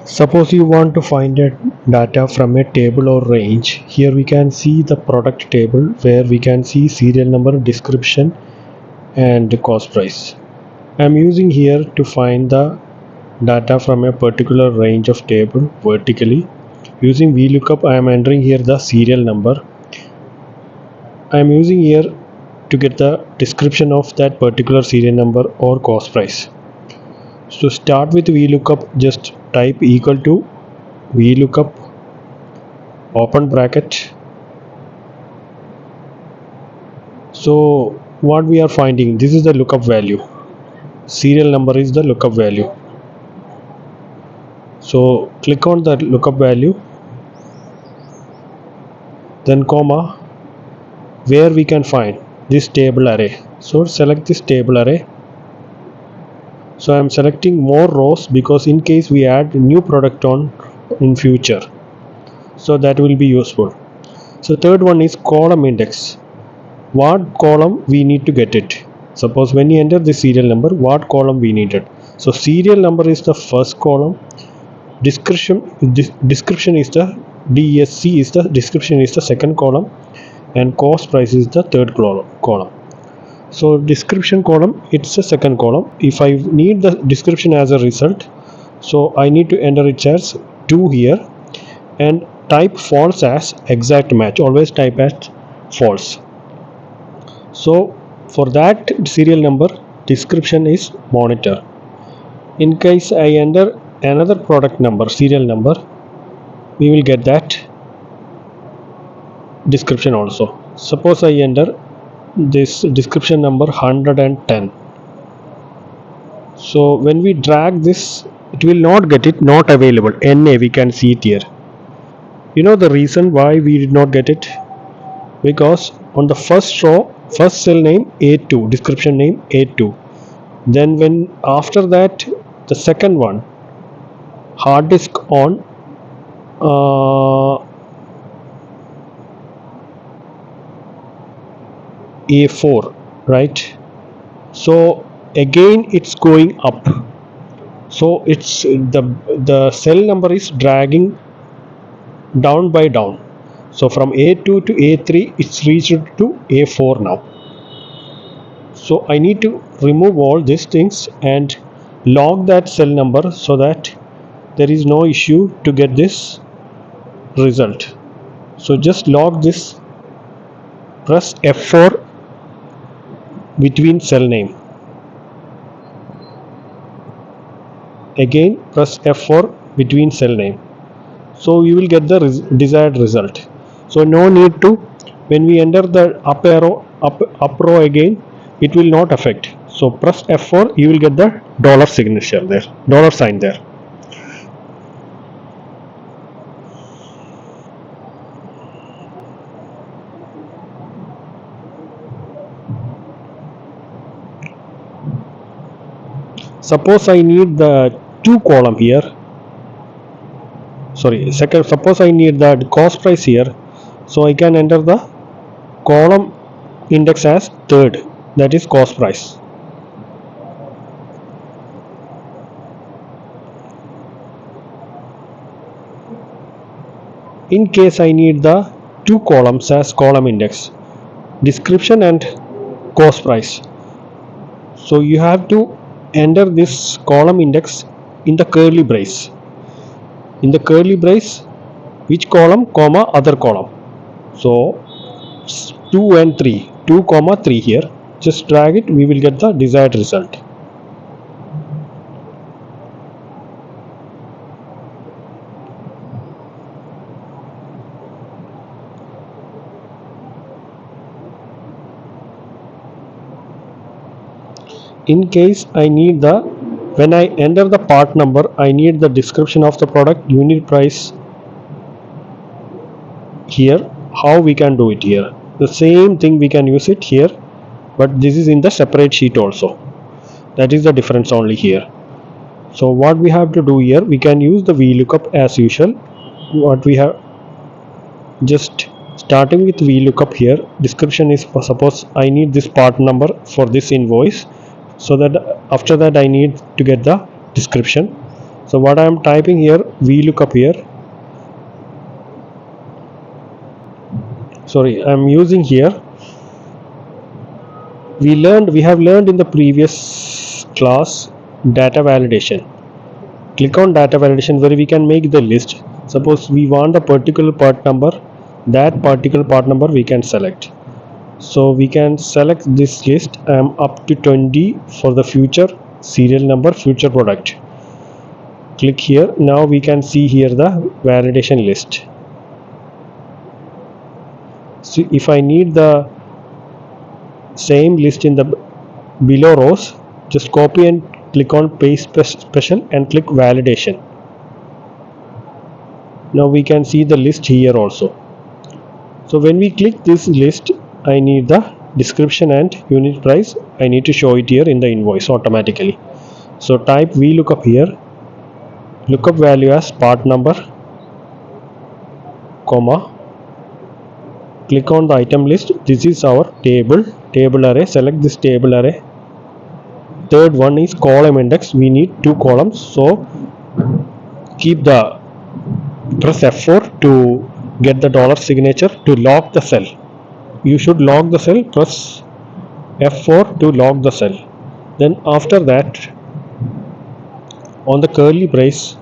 Suppose you want to find a data from a table or range. Here we can see the product table where we can see serial number, description and cost price. I am using here to find the data from a particular range of table vertically. Using VLOOKUP, I am entering here the serial number. I am using here to get the description of that particular serial number or cost price. So start with VLOOKUP, just type equal to VLOOKUP open bracket. So what we are finding, this is the lookup value, serial number is the lookup value. So click on the lookup value, then comma, where we can find this table array. So select this table array. So I am selecting more rows because in case we add new product on in future, so that will be useful. So third one is column index. What column we need to get it. Suppose when you enter the serial number, what column we needed. So serial number is the first column, description is the DSC is the description is the second column, and cost price is the third column. So description column, it's the second column. If I need the description as a result, so I need to enter it as 2 here and type false as exact match. Always type as false. So for that serial number, description is monitor. In case I enter another product number, serial number, we will get that description also. Suppose I enter this description number 110. So when we drag this, it will not get it, not available. NA, we can see it here. You know the reason why we did not get it? Because on the first row, first cell name A2, description name A2. Then when after that, the second one, hard disk on A4, right? So again it's going up. So it's the cell number is dragging down by down. So from A2 to A3, it's reached to A4 now. So I need to remove all these things and log that cell number so that there is no issue to get this result. So just log this, press F4 between cell name. Again press F4 between cell name. So you will get the desired result. So no need to, when we enter the up arrow, up row again, it will not affect. So press F4, you will get the dollar signature there, dollar sign there. Suppose I need the 2 column here. Sorry, second, suppose I need the cost price here. So I can enter the column index as third, that is cost price. In case I need the 2 columns as column index, description and cost price. So you have to enter this column index in the curly brace. In the curly brace, which column, comma, other column. So 2 and 3, 2 comma 3 here. Just drag it, we will get the desired result. In case I need the, when I enter the part number, I need the description of the product, unit price here. How we can do it here? The same thing we can use it here, but this is in the separate sheet also. That is the difference only here. So what we have to do here, we can use the VLOOKUP as usual. What we have, just starting with VLOOKUP here, description is, suppose I need this part number for this invoice, so that after that I need to get the description. So what I am typing here, VLOOKUP here, sorry, I am using here, we have learned in the previous class data validation. Click on data validation where we can make the list. Suppose we want a particular part number, that particular part number we can select. So we can select this list. I am up to 20 for the future serial number, future product. Click here. Now we can see here the validation list. So if I need the same list in the below rows, just copy and click on paste special and click validation. Now we can see the list here also. So when we click this list, I need the description and unit price. I need to show it here in the invoice automatically. So type VLOOKUP here, lookup value as part number, comma, click on the item list. This is our table array. Select this table array. Third one is column index. We need 2 columns, so keep the press F4 to get the dollar signature to lock the cell. You should lock the cell. Press F4 to lock the cell. Then after that, on the curly brace,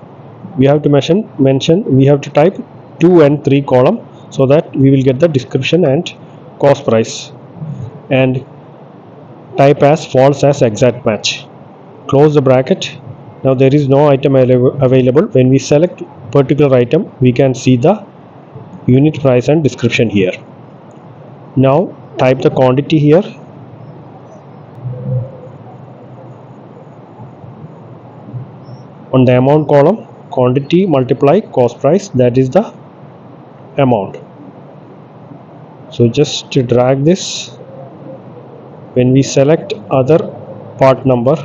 we have to mention we have to type 2 and 3 column, so that we will get the description and cost price, and type as false as exact match. Close the bracket. Now there is no item available. When we select particular item, we can see the unit price and description here. Now type the quantity here. On the amount column, quantity multiply cost price, that is the amount. So just to drag this. When we select other part number,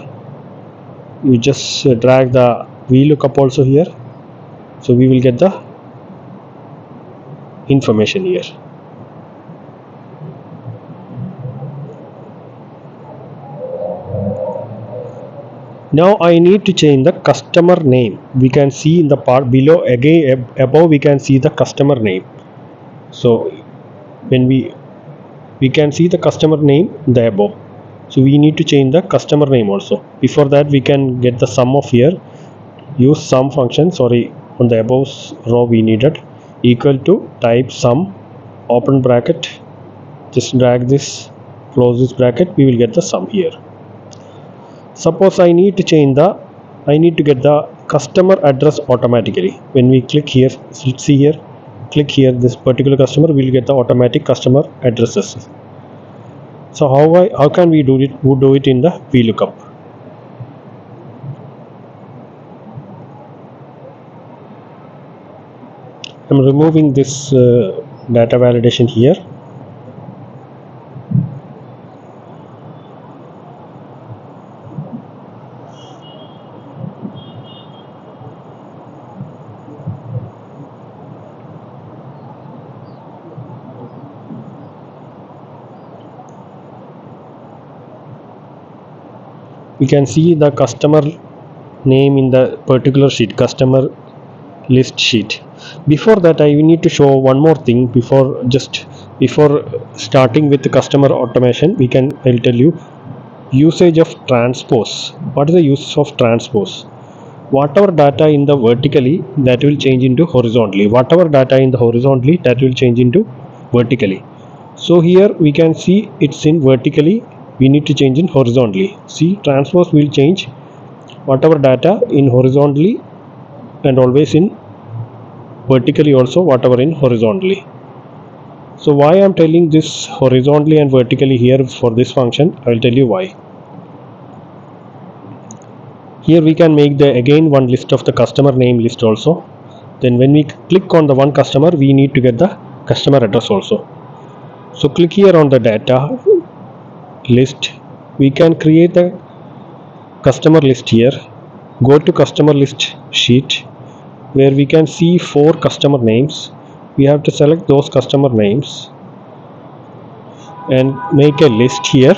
you just drag the VLOOKUP also here, so we will get the information here. Now I need to change the customer name. We can see in the part below, again above we can see the customer name. So when we can see the customer name in the above, so we need to change the customer name also. Before that, we can get the sum of here. Use sum function. Sorry, on the above row we needed equal to, type sum, open bracket, just drag this, close this bracket, we will get the sum here. Suppose I need to get the customer address automatically. When we click here, see here, click here, this particular customer will get the automatic customer addresses. So how can we do it in the VLOOKUP? I'm removing this data validation here. We can see the customer name in the particular sheet, customer list sheet. Before that, I need to show one more thing. Before starting with the customer automation, I'll tell you usage of transpose. What is the use of transpose? Whatever data in the vertically, that will change into horizontally. Whatever data in the horizontally, that will change into vertically. So here we can see it's in vertically, we need to change in horizontally. See, transpose will change whatever data in horizontally, and always in vertically also whatever in horizontally. So why I am telling this horizontally and vertically here for this function, I will tell you why. Here we can make again one list of the customer name list also. Then when we click on the one customer, we need to get the customer address also. So click here on the data list. We can create the customer list here. Go to customer list sheet, where we can see 4 customer names. We have to select those customer names and make a list here.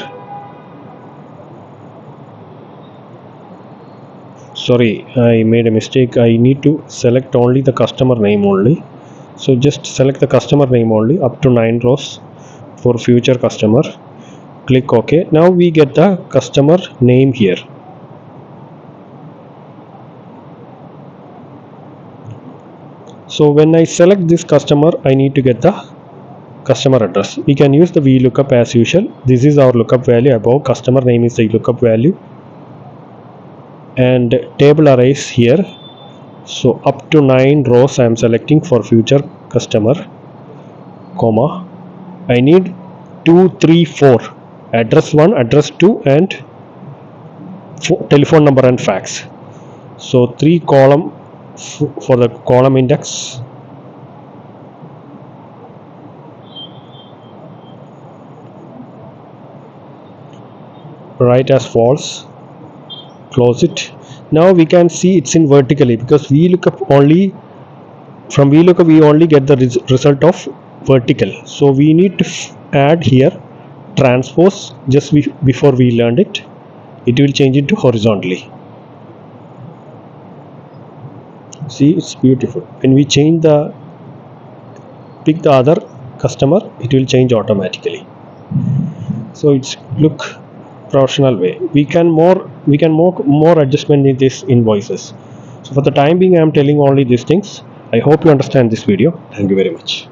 Sorry, I made a mistake. I need to select only the customer name only. So just select the customer name only up to 9 rows for future customer. Click OK. Now we get the customer name here. So when I select this customer, I need to get the customer address. We can use the VLOOKUP as usual. This is our lookup value above. Customer name is the lookup value. And table arrays here. So up to 9 rows I am selecting for future customer, comma. I need 2, 3, 4. Address 1, address 2, and telephone number and fax. So 3 column for the column index. Write as false. Close it. Now we can see it's in vertically because VLOOKUP only, from VLOOKUP we only get the result of vertical. So we need to add here transpose. Just before we learned it will change it to horizontally. See, it's beautiful. When we pick the other customer, it will change automatically. So it's look professional way. We can more adjustment in this invoices. So for the time being, I am telling only these things. I hope you understand this video. Thank you very much.